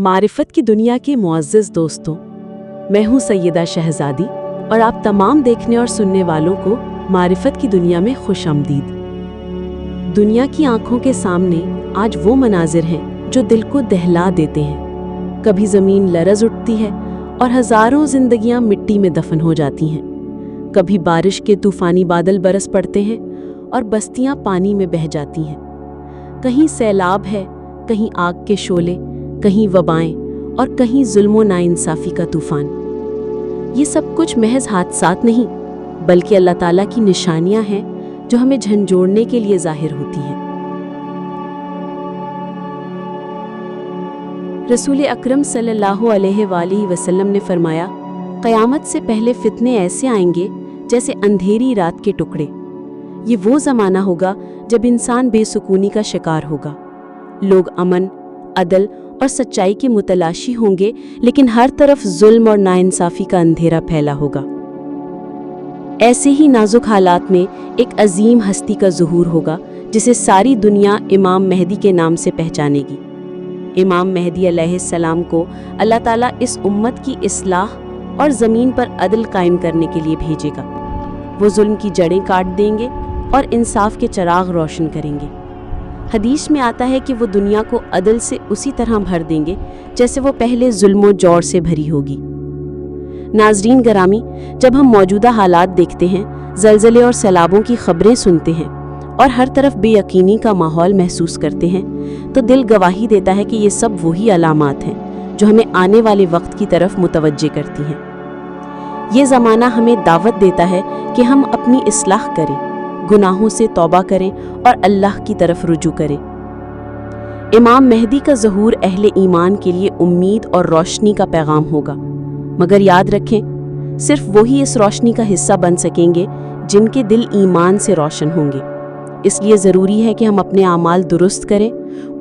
मारिफत की दुनिया के मुअज़्ज़ज़ दोस्तों, मैं हूँ सैयदा शहज़ादी और आप तमाम देखने और सुनने वालों को मारिफत की दुनिया में खुशामदीद। दुनिया की आंखों के सामने आज वो मनाजिर हैं जो दिल को दहला देते हैं। कभी ज़मीन लरज़ उठती है और हज़ारों जिंदगियां मिट्टी में दफन हो जाती हैं। कभी बारिश के तूफ़ानी बादल बरस पड़ते हैं और बस्तियां पानी में बह जाती हैं। कहीं सैलाब है, कहीं आग के शोले, कहीं वबाएं और कहीं जुल्म नाइंसाफ़ी का तूफ़ान। ये सब कुछ महज हादसात नहीं, बल्कि अल्लाह ताला की निशानियां हैं जो हमें झंझोड़ने के लिए ज़ाहिर होती हैं। रसूल अकरम सल्लल्लाहु अलैहि वसल्लम ने फरमाया, क़यामत से पहले फितने ऐसे आएंगे जैसे अंधेरी रात के टुकड़े। ये वो ज़माना होगा जब इंसान बेसुकूनी का शिकार होगा। लोग अमन, अदल और सच्चाई की मुतलाशी होंगे, लेकिन हर तरफ जुल्म और नाइंसाफ़ी का अंधेरा फैला होगा। ऐसे ही नाजुक हालात में एक अजीम हस्ती का ज़ुहूर होगा जिसे सारी दुनिया इमाम मेहदी के नाम से पहचानेगी। इमाम मेहदी अलैहिस्सलाम को अल्लाह ताला इस उम्मत की इस्लाह और ज़मीन पर अदल कायम करने के लिए भेजेगा। वो जुल्म की जड़ें काट देंगे और इंसाफ के चिराग रोशन करेंगे। हदीस में आता है कि वो दुनिया को अदल से उसी तरह भर देंगे जैसे वो पहले जुल्म जौर से भरी होगी। नाजरीन गरामी, जब हम मौजूदा हालात देखते हैं, ज़लज़ले और सैलाबों की खबरें सुनते हैं और हर तरफ बेयकीनी का माहौल महसूस करते हैं, तो दिल गवाही देता है कि ये सब वही अलामात हैं जो हमें आने वाले वक्त की तरफ मुतवज्जे करती हैं। ये ज़माना हमें दावत देता है कि हम अपनी इस्लाह करें, गुनाहों से तौबा करें और अल्लाह की तरफ रुजू करें। इमाम मेहदी का ज़हूर अहले ईमान के लिए उम्मीद और रोशनी का पैगाम होगा, मगर याद रखें, सिर्फ वही इस रोशनी का हिस्सा बन सकेंगे जिनके दिल ईमान से रोशन होंगे। इसलिए ज़रूरी है कि हम अपने आमाल दुरुस्त करें,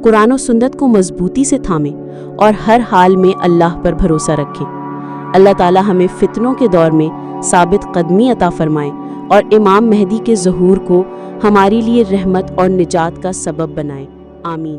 कुरान और सुन्नत को मजबूती से थामें और हर हाल में अल्लाह पर भरोसा रखें। अल्लाह ताला हमें फितनों के दौर में साबित कदमी अता फरमाए और इमाम मेहदी के ज़हूर को हमारे लिए रहमत और निजात का सबब बनाए। आमीन।